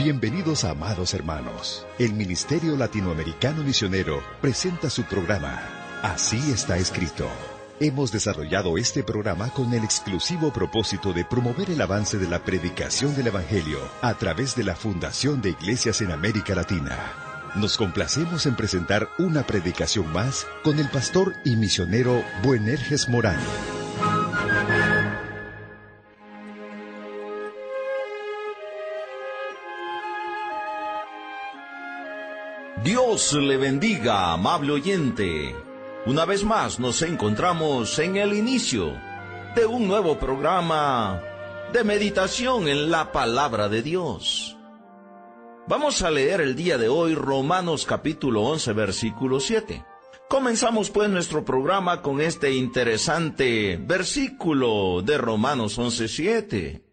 Bienvenidos, amados hermanos. El Ministerio Latinoamericano Misionero presenta su programa, Así está escrito. Hemos desarrollado este programa con el exclusivo propósito de promover el avance de la predicación del Evangelio a través de la Fundación de Iglesias en América Latina. Nos complacemos en presentar una predicación más con el pastor y misionero Boanerges Morán. Dios le bendiga, amable oyente. Una vez más nos encontramos en el inicio de un nuevo programa de meditación en la palabra de Dios. Vamos a leer el día de hoy Romanos capítulo 11, versículo 7. Comenzamos pues nuestro programa con este interesante versículo de Romanos 11, 7.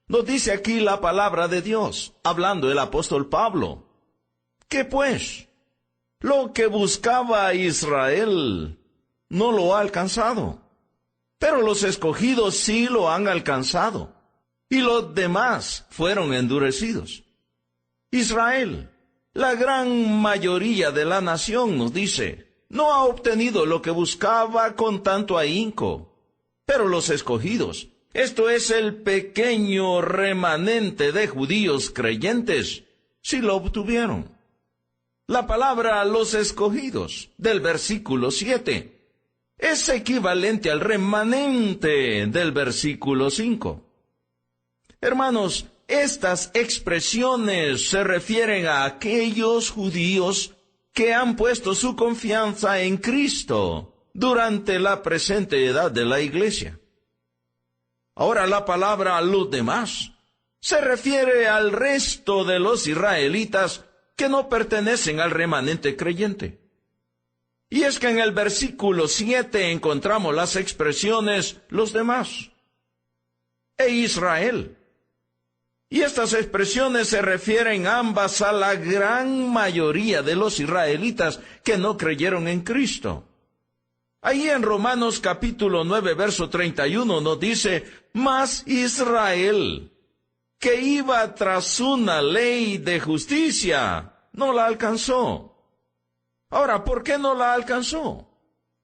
Nos dice aquí la palabra de Dios, hablando el apóstol Pablo. ¿Qué pues? Lo que buscaba Israel no lo ha alcanzado, pero los escogidos sí lo han alcanzado, y los demás fueron endurecidos. Israel, la gran mayoría de la nación, nos dice, no ha obtenido lo que buscaba con tanto ahínco, pero los escogidos, esto es el pequeño remanente de judíos creyentes, sí lo obtuvieron. La palabra los escogidos del versículo 7 es equivalente al remanente del versículo 5. Hermanos, estas expresiones se refieren a aquellos judíos que han puesto su confianza en Cristo durante la presente edad de la iglesia. Ahora la palabra los demás se refiere al resto de los israelitas que no pertenecen al remanente creyente. Y es que en el versículo 7 encontramos las expresiones los demás e Israel. Y estas expresiones se refieren ambas a la gran mayoría de los israelitas que no creyeron en Cristo. Ahí en Romanos capítulo 9, verso 31 nos dice, mas Israel, que iba tras una ley de justicia, no la alcanzó. Ahora, ¿por qué no la alcanzó?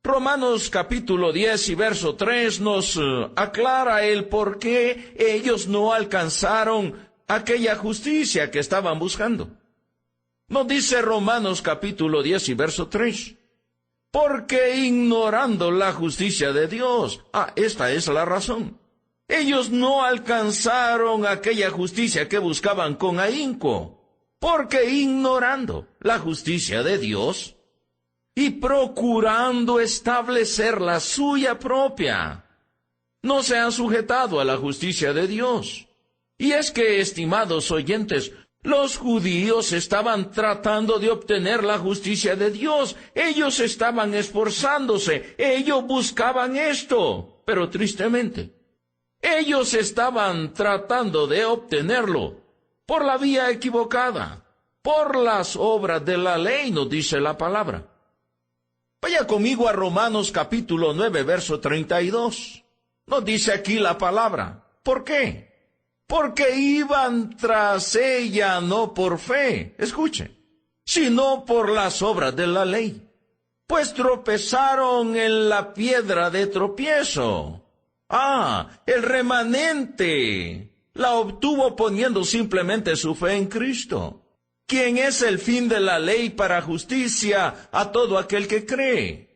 Romanos capítulo 10 y verso 3 nos aclara el por qué ellos no alcanzaron aquella justicia que estaban buscando. Nos dice Romanos capítulo 10 y verso 3. Porque ignorando la justicia de Dios, esta es la razón. Ellos no alcanzaron aquella justicia que buscaban con ahínco, porque ignorando la justicia de Dios y procurando establecer la suya propia, no se han sujetado a la justicia de Dios. Y es que, estimados oyentes, los judíos estaban tratando de obtener la justicia de Dios. Ellos estaban esforzándose, ellos buscaban esto, pero tristemente, ellos estaban tratando de obtenerlo por la vía equivocada, por las obras de la ley, nos dice la palabra. Vaya conmigo a Romanos capítulo 9, verso 32. Nos dice aquí la palabra. ¿Por qué? Porque iban tras ella no por fe, escuche, sino por las obras de la ley. Pues tropezaron en la piedra de tropiezo. El remanente la obtuvo poniendo simplemente su fe en Cristo, quien es el fin de la ley para justicia a todo aquel que cree.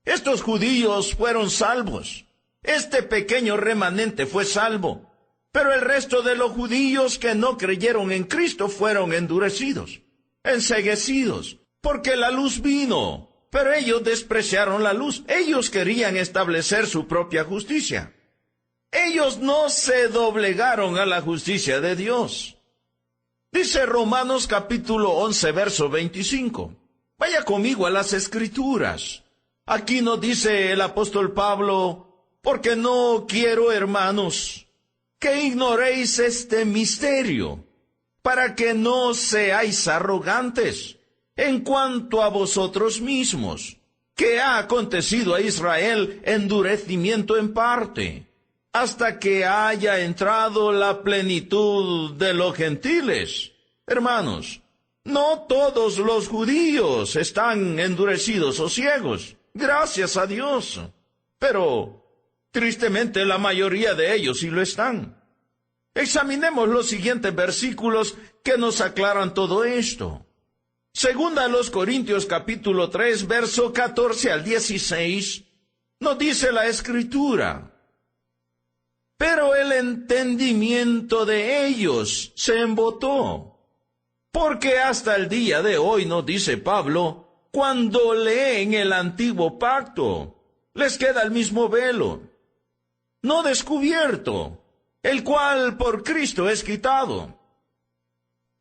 Estos judíos fueron salvos. Este pequeño remanente fue salvo, pero el resto de los judíos que no creyeron en Cristo fueron endurecidos, enceguecidos, porque la luz vino. Pero ellos despreciaron la luz. Ellos querían establecer su propia justicia. Ellos no se doblegaron a la justicia de Dios. Dice Romanos capítulo 11, verso 25. Vaya conmigo a las Escrituras. Aquí nos dice el apóstol Pablo, porque no quiero, hermanos, que ignoréis este misterio, para que no seáis arrogantes en cuanto a vosotros mismos, que ha acontecido a Israel endurecimiento en parte, hasta que haya entrado la plenitud de los gentiles. Hermanos, no todos los judíos están endurecidos o ciegos, gracias a Dios, pero tristemente la mayoría de ellos sí lo están. Examinemos los siguientes versículos que nos aclaran todo esto. Segunda a los Corintios capítulo 3, verso 14 al 16, nos dice la Escritura: pero el entendimiento de ellos se embotó, porque hasta el día de hoy, nos dice Pablo, cuando leen el antiguo pacto, les queda el mismo velo, no descubierto, el cual por Cristo es quitado.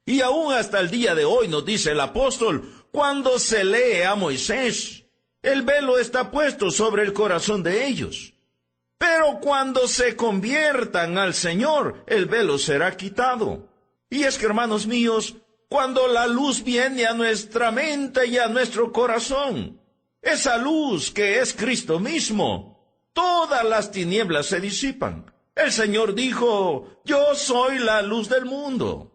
Y aún hasta el día de hoy, nos dice el apóstol, cuando se lee a Moisés, el velo está puesto sobre el corazón de ellos. Pero cuando se conviertan al Señor, el velo será quitado. Y es que, hermanos míos, cuando la luz viene a nuestra mente y a nuestro corazón, esa luz que es Cristo mismo, todas las tinieblas se disipan. El Señor dijo: yo soy la luz del mundo.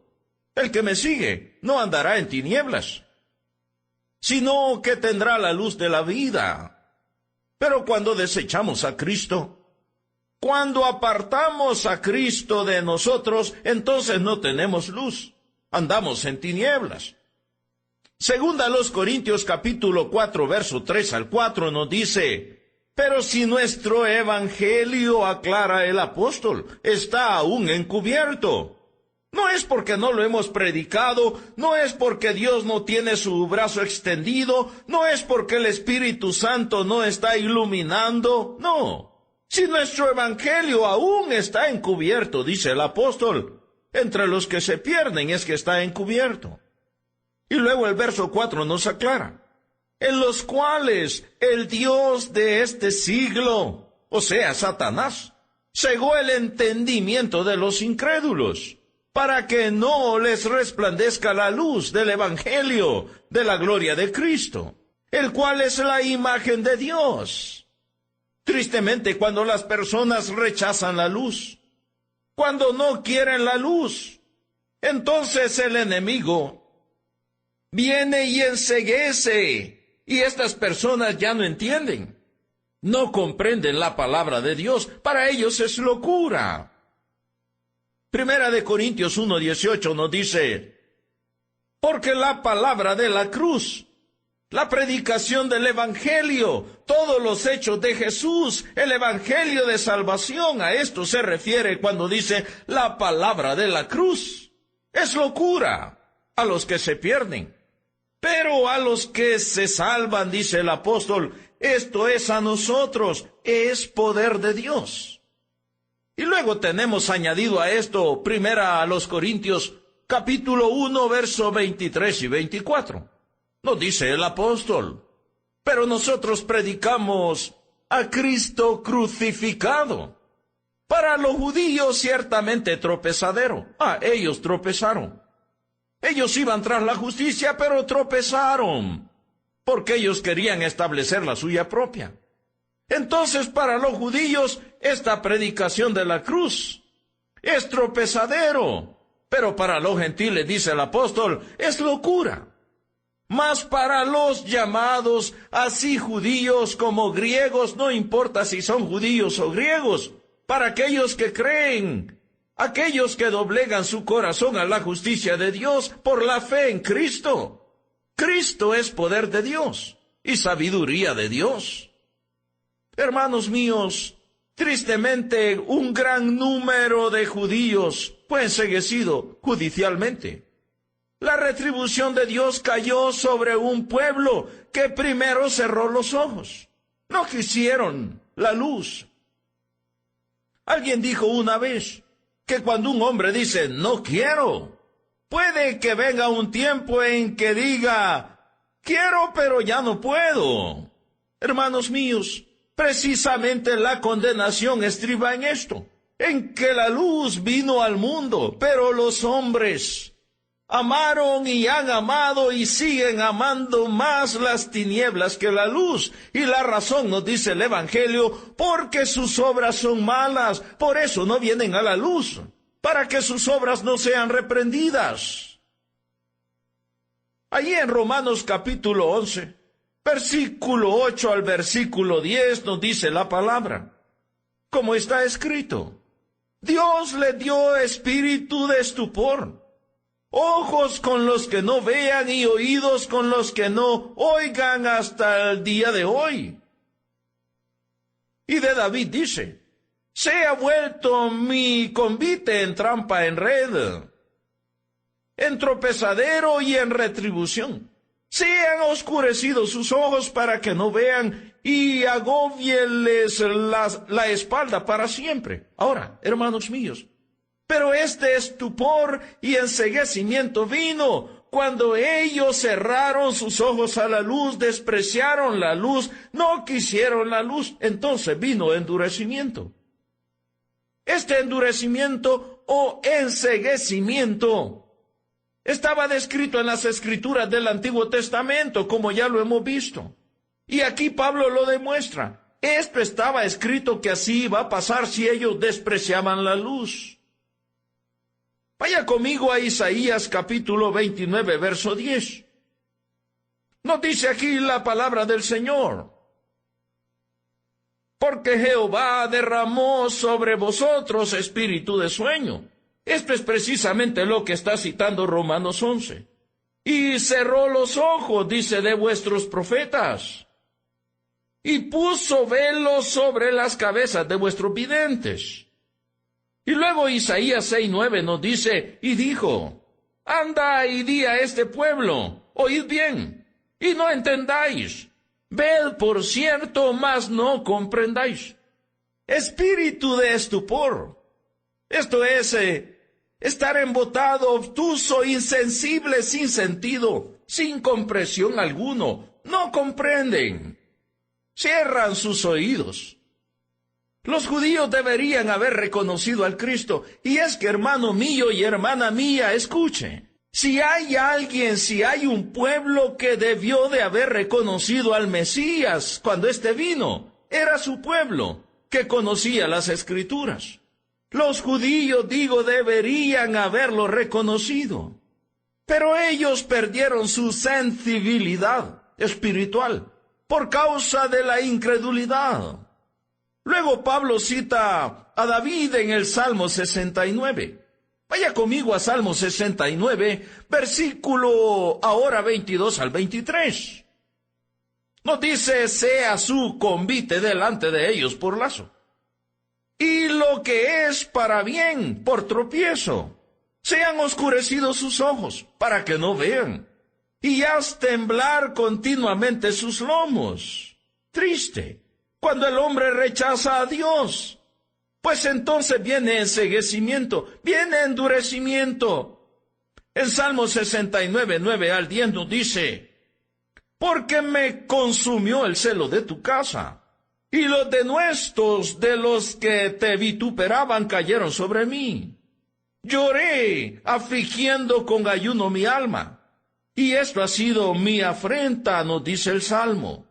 El que me sigue no andará en tinieblas, sino que tendrá la luz de la vida. Pero cuando desechamos a Cristo, cuando apartamos a Cristo de nosotros, entonces no tenemos luz, andamos en tinieblas. Segunda a los Corintios capítulo 4, verso 3 al 4 nos dice: pero si nuestro evangelio, aclara el apóstol, está aún encubierto, no es porque no lo hemos predicado, no es porque Dios no tiene su brazo extendido, no es porque el Espíritu Santo no está iluminando, no. Si nuestro evangelio aún está encubierto, dice el apóstol, entre los que se pierden es que está encubierto. Y luego el verso 4 nos aclara: en los cuales el Dios de este siglo, o sea, Satanás, cegó el entendimiento de los incrédulos, para que no les resplandezca la luz del evangelio de la gloria de Cristo, el cual es la imagen de Dios. Tristemente, cuando las personas rechazan la luz, cuando no quieren la luz, entonces el enemigo viene y enceguece, y estas personas ya no entienden, no comprenden la palabra de Dios, para ellos es locura. Primera de Corintios 1:18 nos dice: porque la palabra de la cruz, la predicación del evangelio, todos los hechos de Jesús, el evangelio de salvación, a esto se refiere cuando dice la palabra de la cruz, es locura a los que se pierden. Pero a los que se salvan, dice el apóstol, esto es a nosotros, es poder de Dios. Y luego tenemos añadido a esto, primera a los Corintios, capítulo 1, verso 23 y 24. Nos dice el apóstol: pero nosotros predicamos a Cristo crucificado. Para los judíos ciertamente tropezadero. Ellos tropezaron. Ellos iban tras la justicia, pero tropezaron, porque ellos querían establecer la suya propia. Entonces, para los judíos, esta predicación de la cruz es tropezadero, pero para los gentiles, dice el apóstol, es locura. Mas para los llamados, así judíos como griegos, no importa si son judíos o griegos, para aquellos que creen, aquellos que doblegan su corazón a la justicia de Dios por la fe en Cristo. Cristo es poder de Dios y sabiduría de Dios. Hermanos míos, tristemente un gran número de judíos fue enceguecido judicialmente. La retribución de Dios cayó sobre un pueblo que primero cerró los ojos. No quisieron la luz. Alguien dijo una vez que cuando un hombre dice no quiero, puede que venga un tiempo en que diga quiero pero ya no puedo. Hermanos míos, precisamente la condenación estriba en esto, en que la luz vino al mundo, pero los hombres amaron y han amado y siguen amando más las tinieblas que la luz. Y la razón, nos dice el Evangelio, porque sus obras son malas, por eso no vienen a la luz, para que sus obras no sean reprendidas. Allí en Romanos capítulo 11, versículo 8 al versículo 10 nos dice la palabra, como está escrito: Dios le dio espíritu de estupor, ojos con los que no vean y oídos con los que no oigan hasta el día de hoy. Y de David dice: se ha vuelto mi convite en trampa, en red, en tropezadero y en retribución. Se han oscurecido sus ojos para que no vean, y agóbieles la espalda para siempre. Ahora, hermanos míos, pero este estupor y enceguecimiento vino cuando ellos cerraron sus ojos a la luz, despreciaron la luz, no quisieron la luz. Entonces vino endurecimiento. Este endurecimiento o enceguecimiento estaba descrito en las escrituras del Antiguo Testamento, como ya lo hemos visto. Y aquí Pablo lo demuestra. Esto estaba escrito que así iba a pasar si ellos despreciaban la luz. Vaya conmigo a Isaías capítulo 29, verso 10. Nos dice aquí la palabra del Señor: porque Jehová derramó sobre vosotros espíritu de sueño. Esto es precisamente lo que está citando Romanos 11. Y cerró los ojos, dice, de vuestros profetas, y puso velos sobre las cabezas de vuestros videntes. Y luego Isaías 6:9 nos dice: y dijo, anda y di a este pueblo, oíd bien, y no entendáis, ved por cierto, mas no comprendáis. Espíritu de estupor. Esto es estar embotado, obtuso, insensible, sin sentido, sin comprensión alguno. No comprenden. Cierran sus oídos. Los judíos deberían haber reconocido al Cristo. Y es que, hermano mío y hermana mía, escuche. Si hay alguien, si hay un pueblo que debió de haber reconocido al Mesías cuando éste vino, era su pueblo, que conocía las Escrituras. Los judíos, deberían haberlo reconocido. Pero ellos perdieron su sensibilidad espiritual por causa de la incredulidad. Luego Pablo cita a David en el Salmo 69. Vaya conmigo a Salmo 69, versículo ahora 22 al 23. Nos dice: sea su convite delante de ellos por lazo, y lo que es para bien por tropiezo. Sean oscurecidos sus ojos para que no vean, y haz temblar continuamente sus lomos. Triste, cuando el hombre rechaza a Dios, pues entonces viene enceguecimiento, viene endurecimiento. En Salmo 69, 9 al 10 nos dice: porque me consumió el celo de tu casa, y los denuestos de los que te vituperaban cayeron sobre mí. Lloré, afligiendo con ayuno mi alma, y esto ha sido mi afrenta, nos dice el Salmo.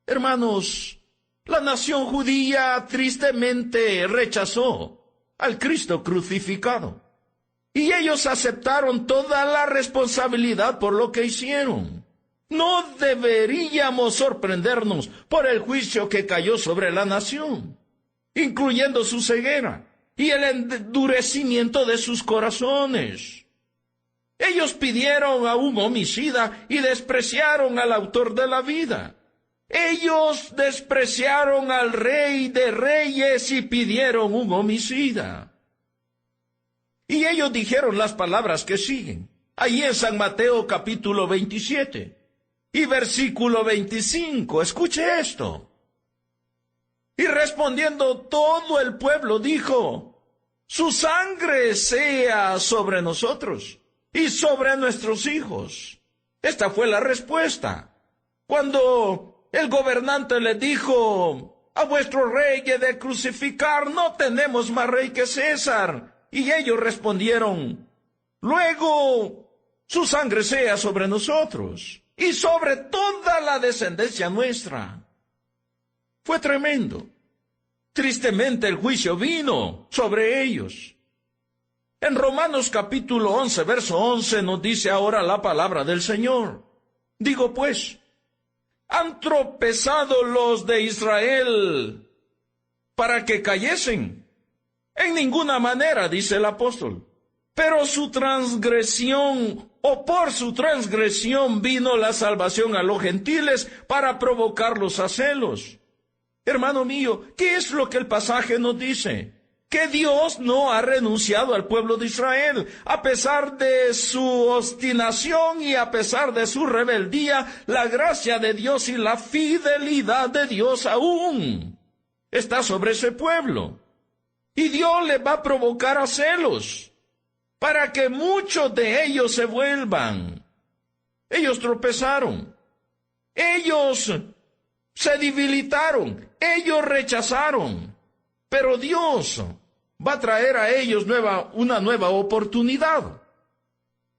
Hermanos, la nación judía tristemente rechazó al Cristo crucificado, y ellos aceptaron toda la responsabilidad por lo que hicieron. No deberíamos sorprendernos por el juicio que cayó sobre la nación, incluyendo su ceguera y el endurecimiento de sus corazones. Ellos pidieron a un homicida y despreciaron al autor de la vida. Ellos despreciaron al Rey de Reyes y pidieron un homicida. Y ellos dijeron las palabras que siguen, ahí en San Mateo capítulo 27 y versículo 25. Escuche esto. Y respondiendo todo el pueblo dijo: su sangre sea sobre nosotros y sobre nuestros hijos. Esta fue la respuesta. Cuando el gobernante le dijo: a vuestro rey he de crucificar, no tenemos más rey que César. Y ellos respondieron: luego su sangre sea sobre nosotros y sobre toda la descendencia nuestra. Fue tremendo. Tristemente el juicio vino sobre ellos. En Romanos capítulo 11, verso 11 nos dice ahora la palabra del Señor. Digo pues, han tropezado los de Israel para que cayesen. En ninguna manera, dice el apóstol. Pero su transgresión, o por su transgresión, vino la salvación a los gentiles para provocarlos a celos. Hermano mío, ¿qué es lo que el pasaje nos dice? Que Dios no ha renunciado al pueblo de Israel. A pesar de su obstinación y a pesar de su rebeldía, la gracia de Dios y la fidelidad de Dios aún está sobre ese pueblo. Y Dios le va a provocar a celos para que muchos de ellos se vuelvan. Ellos tropezaron. Ellos se debilitaron. Ellos rechazaron. Pero Dios va a traer a ellos una nueva oportunidad.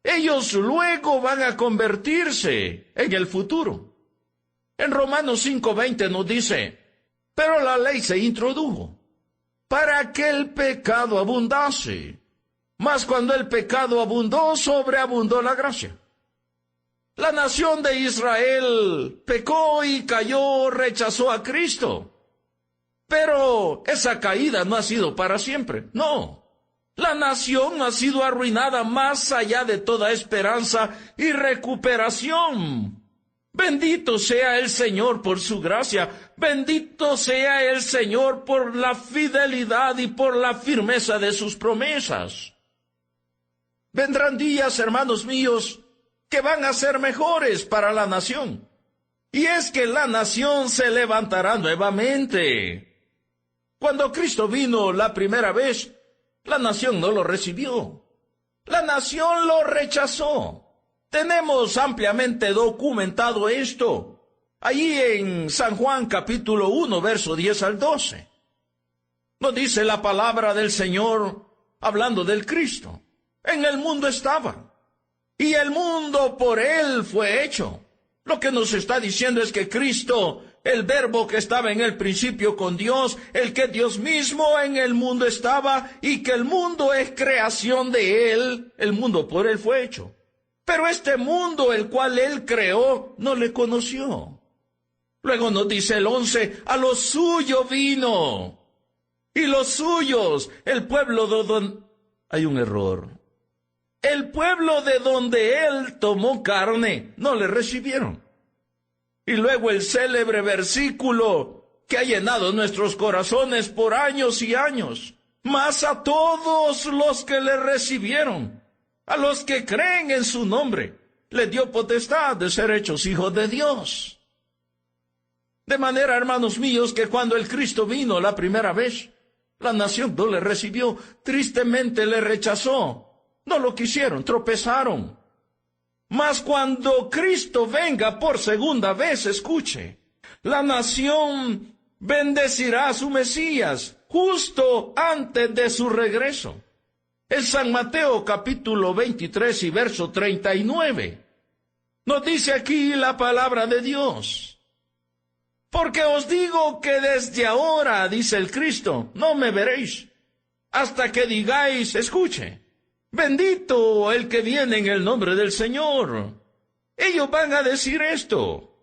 Ellos luego van a convertirse en el futuro. En Romanos 5:20 nos dice, pero la ley se introdujo para que el pecado abundase. Mas cuando el pecado abundó, sobreabundó la gracia. La nación de Israel pecó y cayó, rechazó a Cristo. Pero esa caída no ha sido para siempre, no. La nación ha sido arruinada más allá de toda esperanza y recuperación. Bendito sea el Señor por su gracia, bendito sea el Señor por la fidelidad y por la firmeza de sus promesas. Vendrán días, hermanos míos, que van a ser mejores para la nación. Y es que la nación se levantará nuevamente. Cuando Cristo vino la primera vez, la nación no lo recibió. La nación lo rechazó. Tenemos ampliamente documentado esto. Allí en San Juan capítulo 1, verso 10 al 12. Nos dice la palabra del Señor hablando del Cristo. En el mundo estaba, y el mundo por él fue hecho. Lo que nos está diciendo es que Cristo, el verbo que estaba en el principio con Dios, el que Dios mismo en el mundo estaba, y que el mundo es creación de él, el mundo por él fue hecho. Pero este mundo, el cual él creó, no le conoció. Luego nos dice el 11, a lo suyo vino, y los suyos, el pueblo de donde... Hay un error. El pueblo de donde él tomó carne, no le recibieron. Y luego el célebre versículo que ha llenado nuestros corazones por años y años. Mas a todos los que le recibieron, a los que creen en su nombre, le dio potestad de ser hechos hijos de Dios. De manera, hermanos míos, que cuando el Cristo vino la primera vez, la nación no le recibió, tristemente le rechazó. No lo quisieron, tropezaron. Mas cuando Cristo venga por segunda vez, escuche, la nación bendecirá a su Mesías justo antes de su regreso. En San Mateo capítulo 23 y verso 39, nos dice aquí la palabra de Dios. Porque os digo que desde ahora, dice el Cristo, no me veréis, hasta que digáis, escuche, bendito el que viene en el nombre del Señor. Ellos van a decir esto.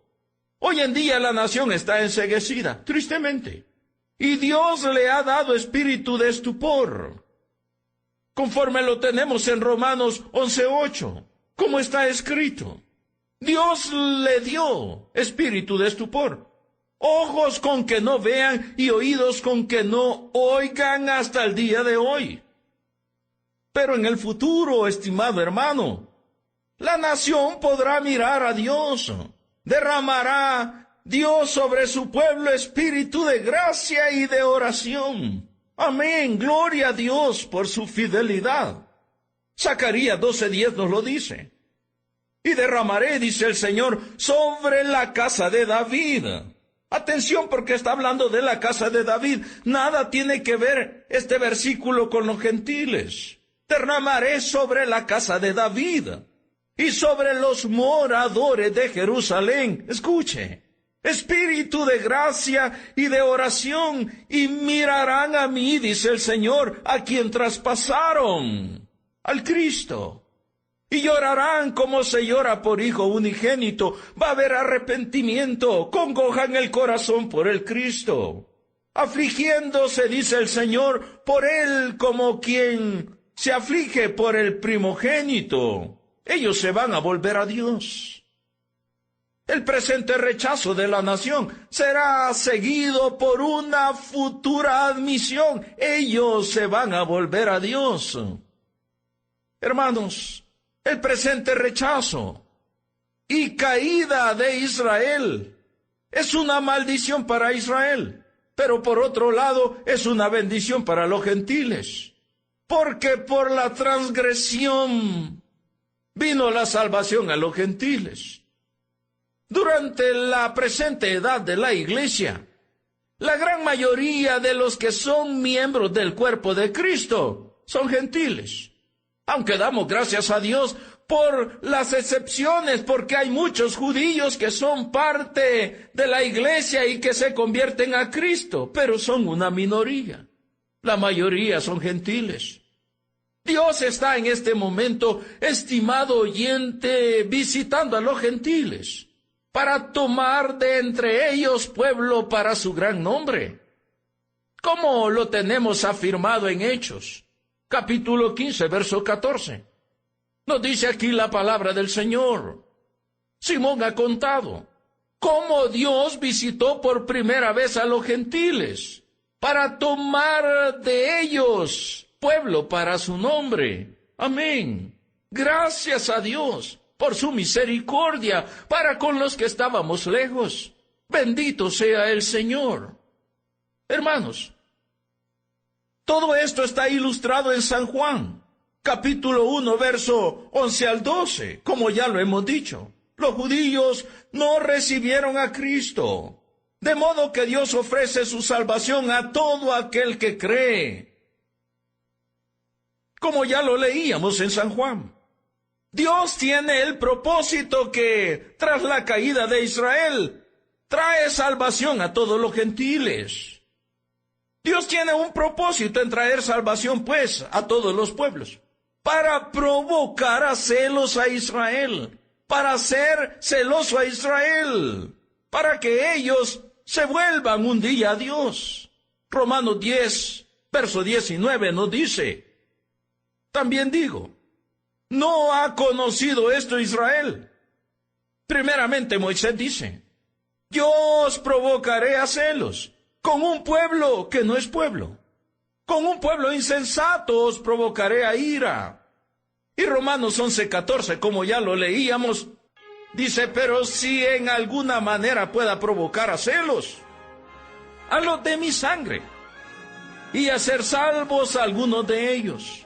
Hoy en día la nación está enceguecida, tristemente. Y Dios le ha dado espíritu de estupor. Conforme lo tenemos en Romanos 11:8, como está escrito. Dios le dio espíritu de estupor. Ojos con que no vean y oídos con que no oigan hasta el día de hoy. Pero en el futuro, estimado hermano, la nación podrá mirar a Dios. Derramará Dios sobre su pueblo espíritu de gracia y de oración. Amén, gloria a Dios por su fidelidad. Zacarías 12:10 nos lo dice. Y derramaré, dice el Señor, sobre la casa de David. Atención, porque está hablando de la casa de David. Nada tiene que ver este versículo con los gentiles. Derramaré sobre la casa de David y sobre los moradores de Jerusalén. Escuche, espíritu de gracia y de oración, y mirarán a mí, dice el Señor, a quien traspasaron. al Cristo. Y llorarán como se llora por hijo unigénito. Va a haber arrepentimiento, congojan el corazón por el Cristo. Afligiéndose, dice el Señor, por él como quien se aflige por el primogénito. Ellos se van a volver a Dios. El presente rechazo de la nación será seguido por una futura admisión. Ellos se van a volver a Dios. Hermanos, el presente rechazo y caída de Israel es una maldición para Israel, pero por otro lado es una bendición para los gentiles, porque por la transgresión vino la salvación a los gentiles. Durante la presente edad de la Iglesia, la gran mayoría de los que son miembros del cuerpo de Cristo son gentiles. Aunque damos gracias a Dios por las excepciones, porque hay muchos judíos que son parte de la Iglesia y que se convierten a Cristo, pero son una minoría. La mayoría son gentiles. Dios está en este momento, estimado oyente, visitando a los gentiles, para tomar de entre ellos pueblo para su gran nombre. ¿Cómo lo tenemos afirmado en Hechos? Capítulo 15, verso 14. Nos dice aquí la palabra del Señor. Simón ha contado cómo Dios visitó por primera vez a los gentiles para tomar de ellos pueblo para su nombre. Amén. Gracias a Dios por su misericordia para con los que estábamos lejos. Bendito sea el Señor. Hermanos, todo esto está ilustrado en San Juan, capítulo 1, verso 11 al 12, como ya lo hemos dicho. Los judíos no recibieron a Cristo, de modo que Dios ofrece su salvación a todo aquel que cree. Como ya lo leíamos en San Juan, Dios tiene el propósito que, tras la caída de Israel, trae salvación a todos los gentiles. Dios tiene un propósito en traer salvación, pues, a todos los pueblos, para provocar a celos a Israel, para hacer celoso a Israel, para que ellos se vuelvan un día a Dios. Romanos 10, verso 19 nos dice, también digo, ¿no ha conocido esto Israel? Primeramente Moisés dice, yo os provocaré a celos con un pueblo que no es pueblo. Con un pueblo insensato os provocaré a ira. Y Romanos 11:14, como ya lo leíamos, dice, pero si en alguna manera pueda provocar a celos a los de mi sangre y hacer salvos a algunos de ellos.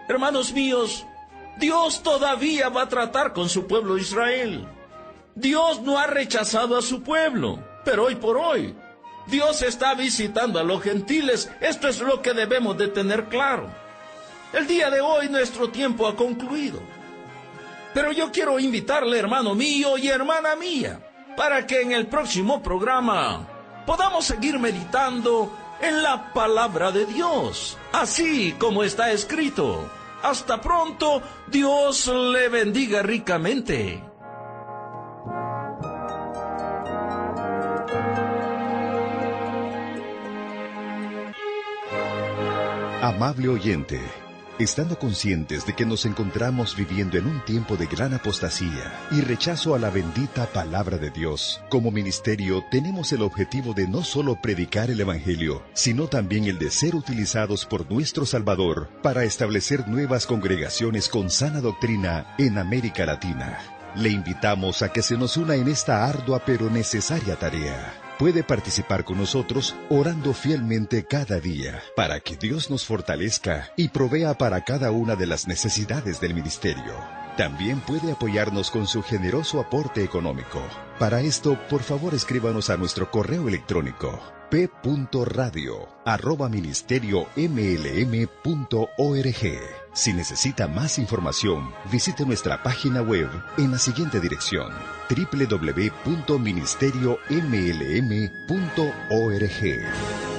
Hermanos míos, Dios todavía va a tratar con su pueblo Israel. Dios no ha rechazado a su pueblo, pero hoy por hoy Dios está visitando a los gentiles. Esto es lo que debemos de tener claro. El día de hoy nuestro tiempo ha concluido. Pero yo quiero invitarle, hermano mío y hermana mía, para que en el próximo programa podamos seguir meditando en la palabra de Dios, así como está escrito. Hasta pronto, Dios le bendiga ricamente. Amable oyente, estando conscientes de que nos encontramos viviendo en un tiempo de gran apostasía y rechazo a la bendita palabra de Dios, como ministerio tenemos el objetivo de no solo predicar el Evangelio, sino también el de ser utilizados por nuestro Salvador para establecer nuevas congregaciones con sana doctrina en América Latina. Le invitamos a que se nos una en esta ardua pero necesaria tarea. Puede participar con nosotros orando fielmente cada día para que Dios nos fortalezca y provea para cada una de las necesidades del ministerio. También puede apoyarnos con su generoso aporte económico. Para esto, por favor, escríbanos a nuestro correo electrónico p.radio@ministeriomlm.org. Si necesita más información, visite nuestra página web en la siguiente dirección: www.ministeriomlm.org.